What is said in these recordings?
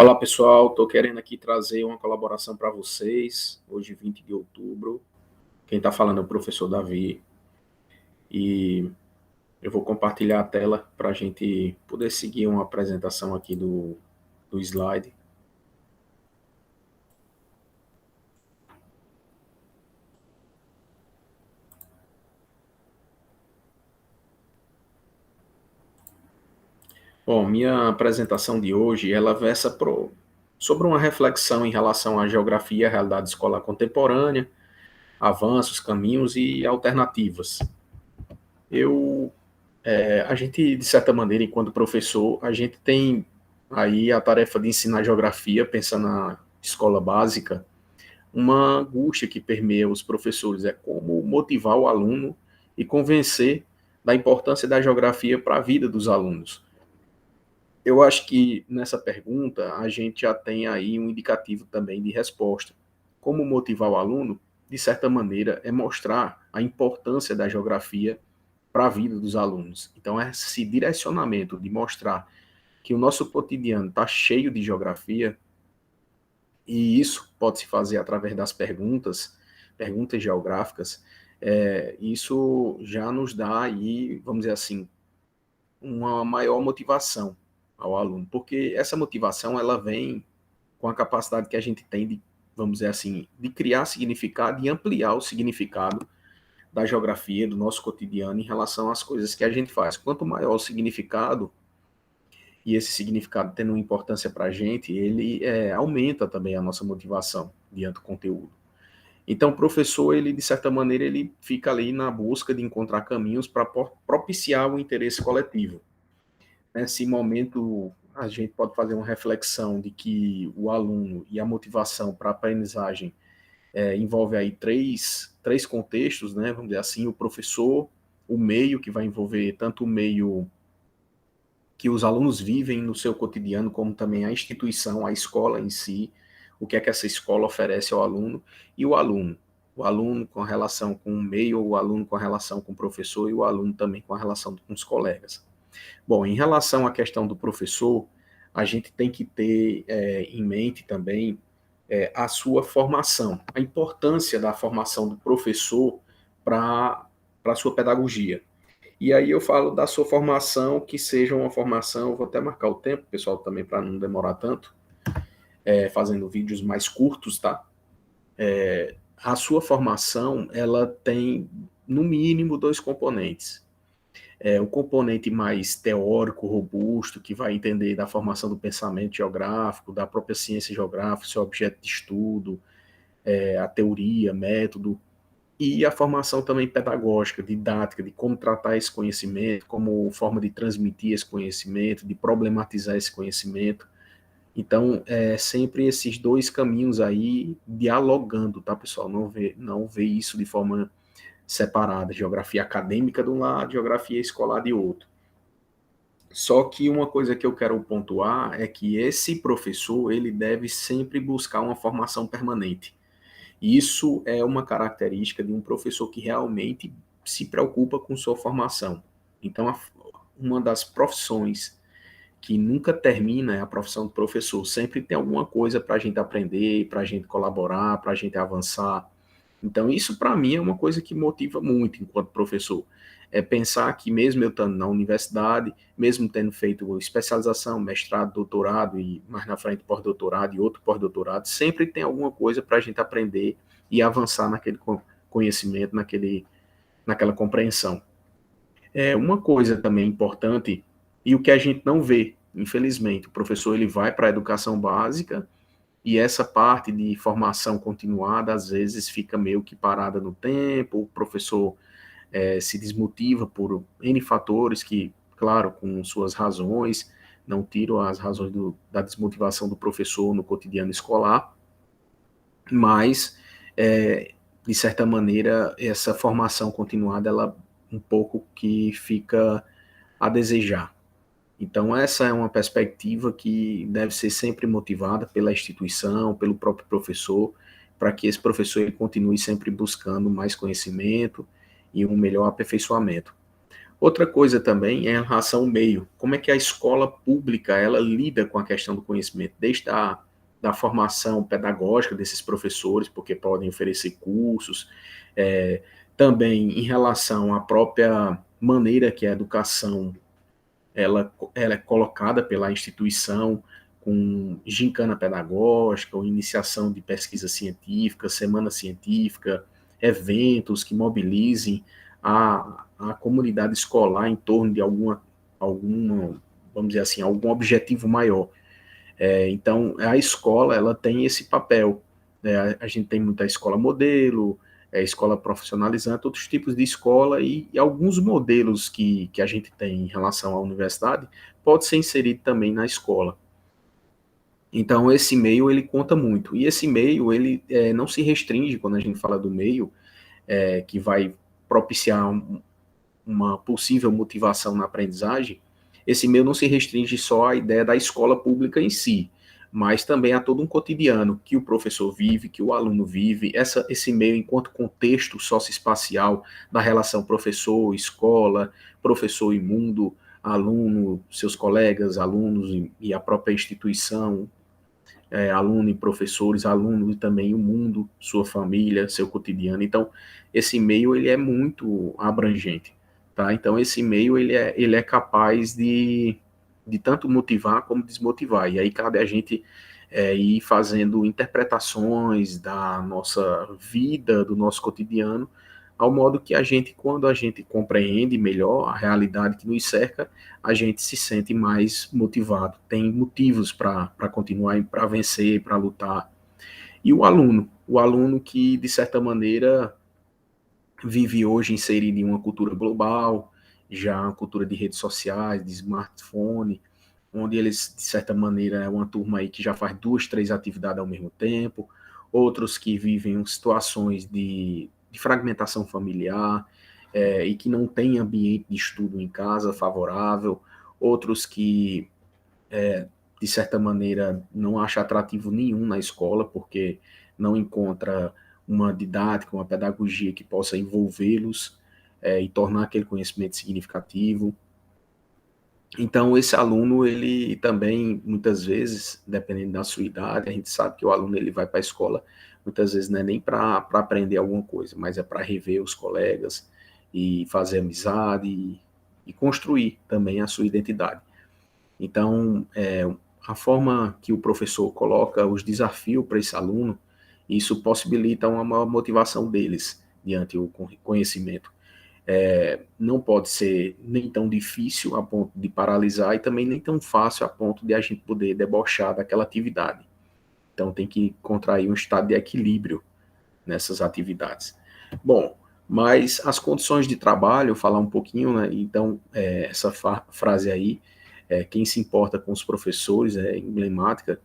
Olá pessoal, estou querendo aqui trazer uma colaboração para vocês, hoje 20 de outubro. Quem está falando é o professor Davi e eu vou compartilhar a tela para a gente poder seguir uma apresentação aqui do slide. Bom, minha apresentação de hoje, ela versa sobre uma reflexão em relação à geografia, à realidade escolar contemporânea, avanços, caminhos e alternativas. A gente, de certa maneira, enquanto professor, a gente tem aí a tarefa de ensinar geografia, pensando na escola básica, uma angústia que permeia os professores, é como motivar o aluno e convencer da importância da geografia para a vida dos alunos. Eu acho que nessa pergunta a gente já tem aí um indicativo também de resposta. Como motivar o aluno, de certa maneira, é mostrar a importância da geografia para a vida dos alunos. Então, esse direcionamento de mostrar que o nosso cotidiano está cheio de geografia, e isso pode se fazer através das perguntas geográficas, isso já nos dá aí, vamos dizer assim, uma maior motivação ao aluno, porque essa motivação ela vem com a capacidade que a gente tem de, vamos dizer assim, de criar significado e ampliar o significado da geografia, do nosso cotidiano em relação às coisas que a gente faz. Quanto maior o significado, e esse significado tendo uma importância para a gente, ele aumenta também a nossa motivação diante do conteúdo. Então, o professor, ele de certa maneira, ele fica ali na busca de encontrar caminhos para propiciar o interesse coletivo. Nesse momento, a gente pode fazer uma reflexão de que o aluno e a motivação para a aprendizagem envolve aí três contextos, né? Vamos dizer assim, o professor, o meio, que vai envolver tanto o meio que os alunos vivem no seu cotidiano, como também a instituição, a escola em si, o que é que essa escola oferece ao aluno, e o aluno. O aluno com a relação com o meio, o aluno com a relação com o professor, e o aluno também com a relação com os colegas. Bom, em relação à questão do professor, a gente tem que ter em mente também a sua formação, a importância da formação do professor para a sua pedagogia. E aí eu falo da sua formação, que seja uma formação, vou até marcar o tempo, pessoal, também para não demorar tanto, fazendo vídeos mais curtos, tá? A sua formação, ela tem, no mínimo, dois componentes. Um componente mais teórico, robusto, que vai entender da formação do pensamento geográfico, da própria ciência geográfica, seu objeto de estudo, a teoria, método, e a formação também pedagógica, didática, de como tratar esse conhecimento, como forma de transmitir esse conhecimento, de problematizar esse conhecimento. Então, sempre esses dois caminhos aí dialogando, tá, pessoal? Não vê isso de forma separada, geografia acadêmica de um lado, geografia escolar de outro. Só que uma coisa que eu quero pontuar é que esse professor, ele deve sempre buscar uma formação permanente. Isso é uma característica de um professor que realmente se preocupa com sua formação. Então, uma das profissões que nunca termina é a profissão do professor. Sempre tem alguma coisa para a gente aprender, para a gente colaborar, para a gente avançar. Então, isso para mim é uma coisa que motiva muito enquanto professor. É pensar que mesmo eu estando na universidade, mesmo tendo feito especialização, mestrado, doutorado e mais na frente pós-doutorado e outro pós-doutorado, sempre tem alguma coisa para a gente aprender e avançar naquele conhecimento, naquela compreensão. Uma coisa também importante, e o que a gente não vê, infelizmente, o professor ele vai para a educação básica, e essa parte de formação continuada, às vezes, fica meio que parada no tempo, o professor se desmotiva por N fatores que, claro, com suas razões, não tiram as razões da desmotivação do professor no cotidiano escolar, mas, de certa maneira, essa formação continuada, ela um pouco que fica a desejar. Então, essa é uma perspectiva que deve ser sempre motivada pela instituição, pelo próprio professor, para que esse professor ele continue sempre buscando mais conhecimento e um melhor aperfeiçoamento. Outra coisa também é em relação ao meio. Como é que a escola pública ela lida com a questão do conhecimento, desde da formação pedagógica desses professores, porque podem oferecer cursos, é, também em relação à própria maneira que a educação ela é colocada pela instituição, com gincana pedagógica, ou iniciação de pesquisa científica, semana científica, eventos que mobilizem a comunidade escolar em torno de alguma, vamos dizer assim, algum objetivo maior. Então, a escola ela tem esse papel. Né? A gente tem muita escola modelo, escola profissionalizante, outros tipos de escola e alguns modelos que a gente tem em relação à universidade pode ser inserido também na escola. Então, esse meio ele conta muito. E esse meio ele não se restringe quando a gente fala do meio que vai propiciar uma possível motivação na aprendizagem, esse meio não se restringe só à ideia da escola pública em si, mas também a todo um cotidiano que o professor vive, que o aluno vive, esse meio enquanto contexto socioespacial da relação professor-escola, professor e mundo, aluno, seus colegas, alunos e a própria instituição, aluno e professores, aluno e também o mundo, sua família, seu cotidiano. Então, esse meio ele é muito abrangente, tá? Então, esse meio ele é capaz de tanto motivar como desmotivar. E aí cabe a gente ir fazendo interpretações da nossa vida, do nosso cotidiano, ao modo que a gente, quando a gente compreende melhor a realidade que nos cerca, a gente se sente mais motivado, tem motivos para continuar, para vencer, para lutar. E o aluno que, de certa maneira, vive hoje inserido em uma cultura global, já uma cultura de redes sociais, de smartphone, onde eles, de certa maneira, é uma turma aí que já faz 2, 3 atividades ao mesmo tempo, outros que vivem em situações de fragmentação familiar e que não têm ambiente de estudo em casa favorável, outros que, de certa maneira, não acham atrativo nenhum na escola, porque não encontra uma didática, uma pedagogia que possa envolvê-los e tornar aquele conhecimento significativo. Então, esse aluno, ele também, muitas vezes, dependendo da sua idade, a gente sabe que o aluno ele vai para a escola, muitas vezes não é nem para aprender alguma coisa, mas é para rever os colegas e fazer amizade e construir também a sua identidade. Então, a forma que o professor coloca os desafios para esse aluno, isso possibilita uma maior motivação deles diante do conhecimento. Não pode ser nem tão difícil a ponto de paralisar e também nem tão fácil a ponto de a gente poder debochar daquela atividade. Então tem que contrair um estado de equilíbrio nessas atividades. Bom, mas as condições de trabalho, falar um pouquinho, né? Então, essa frase aí, quem se importa com os professores, é emblemática,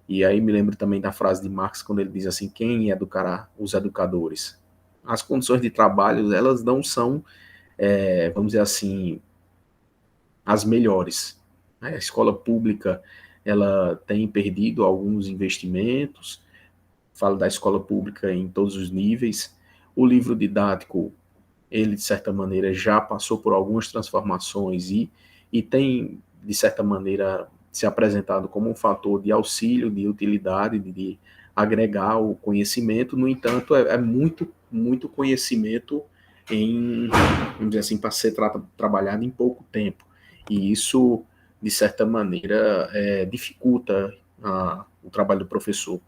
e aí me lembro também da frase de Marx, quando ele diz assim, quem educará os educadores? As condições de trabalho, elas não são vamos dizer assim, as melhores. A escola pública, ela tem perdido alguns investimentos, falo da escola pública em todos os níveis. O livro didático, ele, de certa maneira, já passou por algumas transformações e tem, de certa maneira, se apresentado como um fator de auxílio, de utilidade, de agregar o conhecimento. No entanto, é muito, muito conhecimento em, vamos dizer assim, para ser trabalhado em pouco tempo. E isso, de certa maneira, dificulta o trabalho do professor.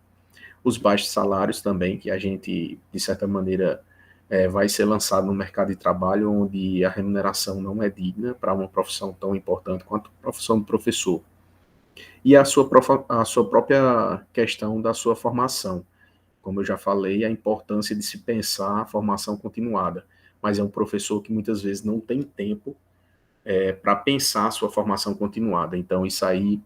Os baixos salários também, que a gente, de certa maneira, vai ser lançado no mercado de trabalho onde a remuneração não é digna para uma profissão tão importante quanto a profissão do professor. E a sua própria questão da sua formação. Como eu já falei, a importância de se pensar a formação continuada. Mas é um professor que muitas vezes não tem tempo para pensar a sua formação continuada. Então, isso aí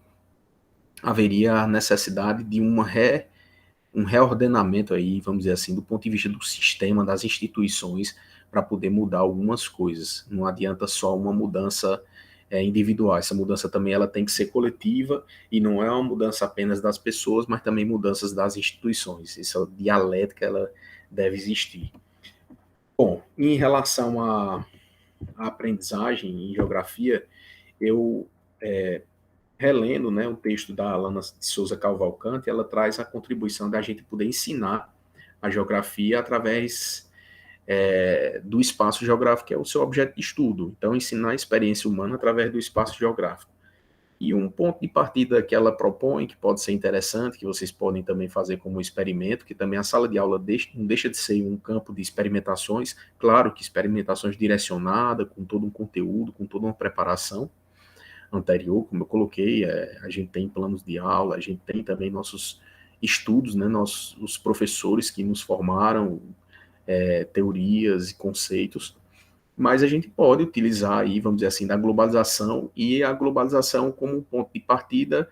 haveria a necessidade de um reordenamento aí, vamos dizer assim, do ponto de vista do sistema, das instituições, para poder mudar algumas coisas. Não adianta só uma mudança individual. Essa mudança também ela tem que ser coletiva e não é uma mudança apenas das pessoas, mas também mudanças das instituições. Essa dialética ela deve existir. Bom, em relação a aprendizagem em geografia, eu relendo, né, o texto da Alana de Souza Cavalcante, ela traz a contribuição da gente poder ensinar a geografia através do espaço geográfico, que é o seu objeto de estudo. Então, ensinar a experiência humana através do espaço geográfico. E um ponto de partida que ela propõe, que pode ser interessante, que vocês podem também fazer como experimento, que também a sala de aula não deixa de ser um campo de experimentações, claro que experimentações direcionadas, com todo um conteúdo, com toda uma preparação anterior, como eu coloquei, a gente tem planos de aula, a gente tem também nossos estudos, né, os professores que nos formaram, teorias e conceitos, mas a gente pode utilizar aí, vamos dizer assim, da globalização e a globalização como um ponto de partida,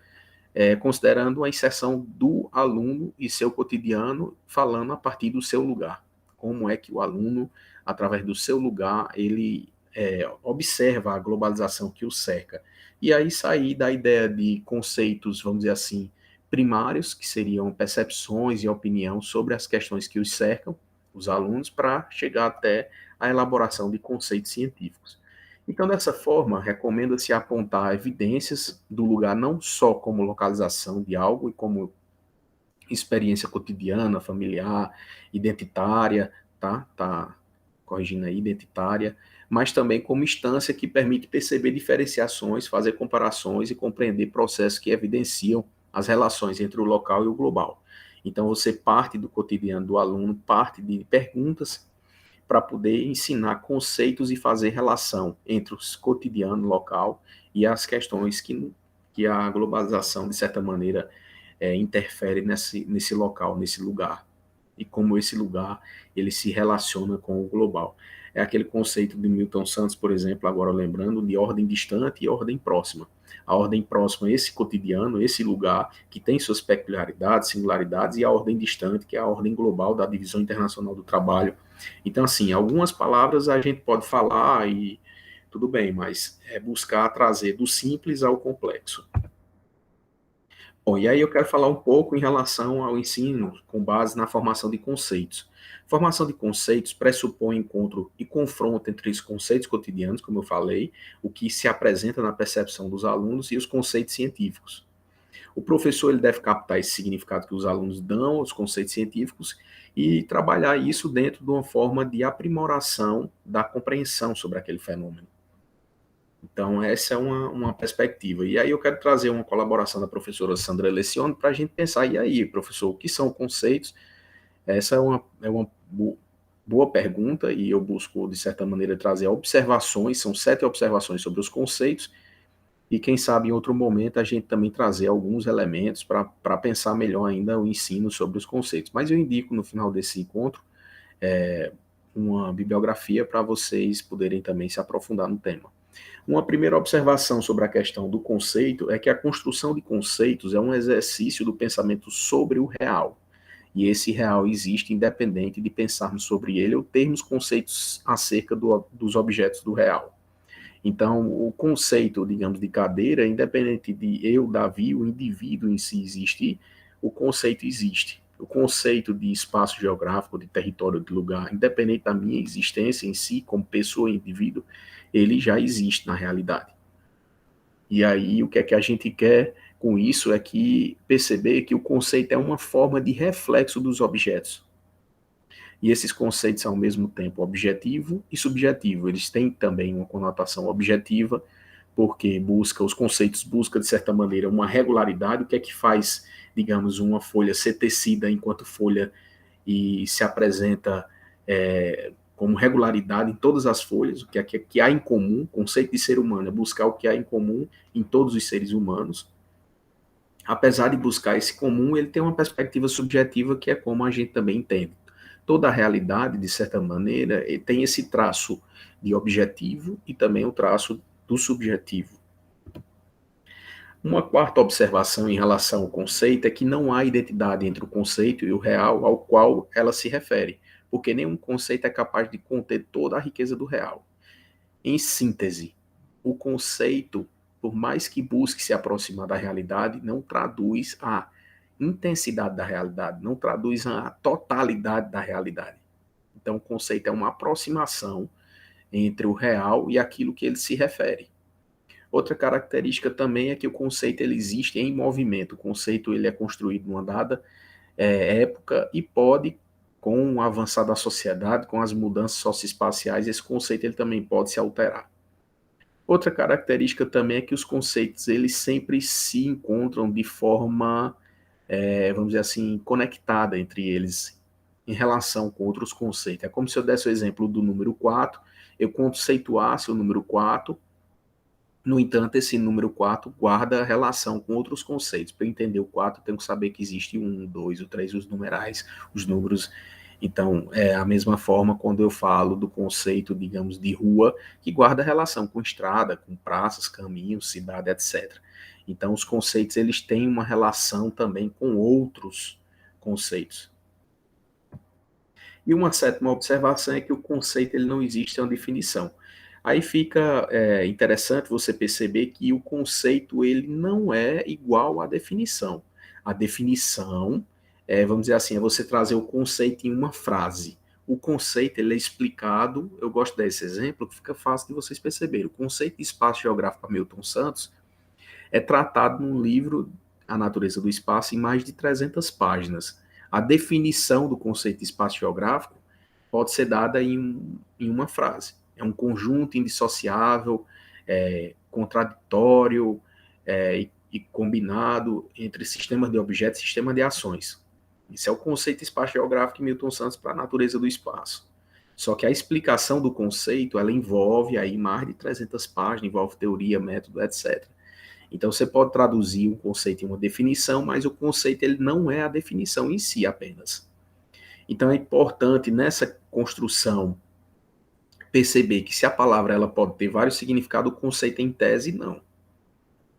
considerando a inserção do aluno e seu cotidiano, falando a partir do seu lugar. Como é que o aluno, através do seu lugar, ele observa a globalização que o cerca. E aí sair da ideia de conceitos, vamos dizer assim, primários, que seriam percepções e opinião sobre as questões que os cercam, os alunos, para chegar até a elaboração de conceitos científicos. Então, dessa forma, recomenda-se apontar evidências do lugar não só como localização de algo e como experiência cotidiana, familiar, identitária, tá corrigindo aí, identitária, mas também como instância que permite perceber diferenciações, fazer comparações e compreender processos que evidenciam as relações entre o local e o global. Então, você parte do cotidiano do aluno, parte de perguntas para poder ensinar conceitos e fazer relação entre o cotidiano local e as questões que a globalização, de certa maneira, interfere nesse local, nesse lugar. E como esse lugar ele se relaciona com o global. É aquele conceito de Milton Santos, por exemplo, agora lembrando, de ordem distante e ordem próxima. A ordem próxima é esse cotidiano, esse lugar que tem suas peculiaridades, singularidades, e a ordem distante, que é a ordem global da Divisão Internacional do Trabalho. Então, assim, algumas palavras a gente pode falar e tudo bem, mas é buscar trazer do simples ao complexo. Bom, e aí eu quero falar um pouco em relação ao ensino com base na formação de conceitos. Formação de conceitos pressupõe encontro e confronto entre os conceitos cotidianos, como eu falei, o que se apresenta na percepção dos alunos e os conceitos científicos. O professor ele deve captar esse significado que os alunos dão aos conceitos científicos e trabalhar isso dentro de uma forma de aprimoração da compreensão sobre aquele fenômeno. Então, essa é uma perspectiva. E aí eu quero trazer uma colaboração da professora Sandra Lecione para a gente pensar, e aí, professor, o que são conceitos? Essa é uma boa pergunta, e eu busco, de certa maneira, trazer observações, são 7 observações sobre os conceitos, e quem sabe em outro momento a gente também trazer alguns elementos para pensar melhor ainda o ensino sobre os conceitos. Mas eu indico no final desse encontro uma bibliografia para vocês poderem também se aprofundar no tema. Uma primeira observação sobre a questão do conceito é que a construção de conceitos é um exercício do pensamento sobre o real. E esse real existe independente de pensarmos sobre ele ou termos conceitos acerca dos objetos do real. Então, o conceito, digamos, de cadeira, independente de eu, Davi, o indivíduo em si existir, o conceito existe. O conceito de espaço geográfico, de território, de lugar, independente da minha existência em si, como pessoa e indivíduo, ele já existe na realidade. E aí, o que é que a gente quer com isso é que perceber que o conceito é uma forma de reflexo dos objetos. E esses conceitos, ao mesmo tempo, objetivo e subjetivo, eles têm também uma conotação objetiva, porque os conceitos buscam, de certa maneira, uma regularidade, o que é que faz, digamos, uma folha ser tecida enquanto folha e se apresenta como regularidade em todas as folhas, o que há em comum, o conceito de ser humano é buscar o que há em comum em todos os seres humanos. Apesar de buscar esse comum, ele tem uma perspectiva subjetiva que é como a gente também entende. Toda a realidade, de certa maneira, tem esse traço de objetivo e também o traço do subjetivo. Uma quarta observação em relação ao conceito é que não há identidade entre o conceito e o real ao qual ela se refere, porque nenhum conceito é capaz de conter toda a riqueza do real. Em síntese, o conceito, por mais que busque se aproximar da realidade, não traduz a intensidade da realidade, não traduz a totalidade da realidade. Então, o conceito é uma aproximação entre o real e aquilo que ele se refere. Outra característica também é que o conceito ele existe em movimento. O conceito ele é construído numa dada época e pode, com o avançar da sociedade, com as mudanças socioespaciais, esse conceito ele também pode se alterar. Outra característica também é que os conceitos eles sempre se encontram de forma, vamos dizer assim, conectada entre eles em relação com outros conceitos. É como se eu desse o exemplo do número 4, eu conceituasse o número 4. No entanto, esse número 4 guarda relação com outros conceitos. Para entender o 4, eu tenho que saber que existe o 1, o 2, o 3, os numerais, os números. Então, é a mesma forma quando eu falo do conceito, digamos, de rua, que guarda relação com estrada, com praças, caminhos, cidade, etc. Então, os conceitos, eles têm uma relação também com outros conceitos. E uma sétima observação é que o conceito ele não existe uma definição. Aí fica interessante você perceber que o conceito ele não é igual à definição. A definição, vamos dizer assim, é você trazer o conceito em uma frase. O conceito ele é explicado, eu gosto desse exemplo, que fica fácil de vocês perceberem. O conceito de espaço geográfico Hamilton Santos é tratado num livro, A Natureza do Espaço, em mais de 300 páginas. A definição do conceito de espaço geográfico pode ser dada em uma frase. É um conjunto indissociável, contraditório e combinado entre sistema de objetos e sistema de ações. Esse é o conceito de espaço geográfico de Milton Santos para a natureza do espaço. Só que a explicação do conceito, ela envolve aí mais de 300 páginas, envolve teoria, método, etc. Então você pode traduzir um conceito em uma definição, mas o conceito ele não é a definição em si apenas. Então é importante nessa construção perceber que se a palavra ela pode ter vários significados, o conceito em tese não,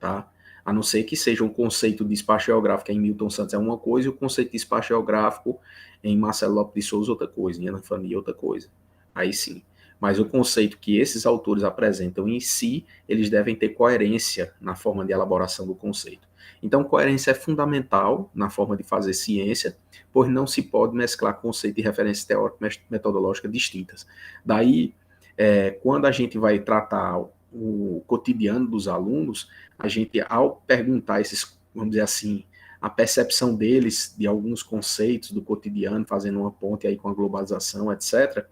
tá? A não ser que seja um conceito de espaço geográfico em Milton Santos é uma coisa e o conceito de espaço geográfico em Marcelo Lopes de Souza outra coisa, em Ana Família outra coisa. Aí sim. Mas o conceito que esses autores apresentam em si, eles devem ter coerência na forma de elaboração do conceito. Então, coerência é fundamental na forma de fazer ciência, pois não se pode mesclar conceito e referência teórica metodológica distintas. Daí, quando a gente vai tratar o cotidiano dos alunos, a gente, ao perguntar esses, vamos dizer assim, a percepção deles de alguns conceitos do cotidiano, fazendo uma ponte aí com a globalização, etc.,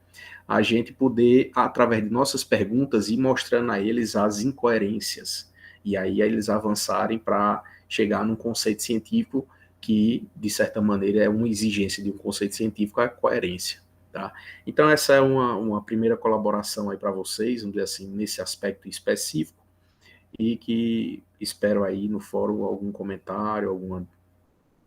a gente poder, através de nossas perguntas, ir mostrando a eles as incoerências, e aí eles avançarem para chegar num conceito científico que, de certa maneira, é uma exigência de um conceito científico, a coerência. Tá? Então, essa é uma primeira colaboração aí para vocês, vamos dizer assim, nesse aspecto específico, e que espero aí no fórum algum comentário,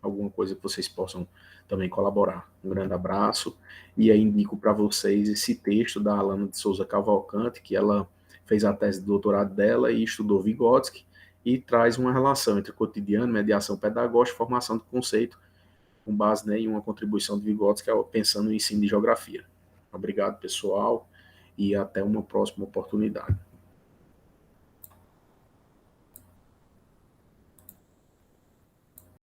alguma coisa que vocês possam também colaborar. Um grande abraço, e aí indico para vocês esse texto da Alana de Souza Cavalcante, que ela fez a tese de doutorado dela e estudou Vygotsky, e traz uma relação entre cotidiano, mediação pedagógica e formação do conceito, com base, né, em uma contribuição de Vygotsky, pensando no ensino de geografia. Obrigado, pessoal, e até uma próxima oportunidade.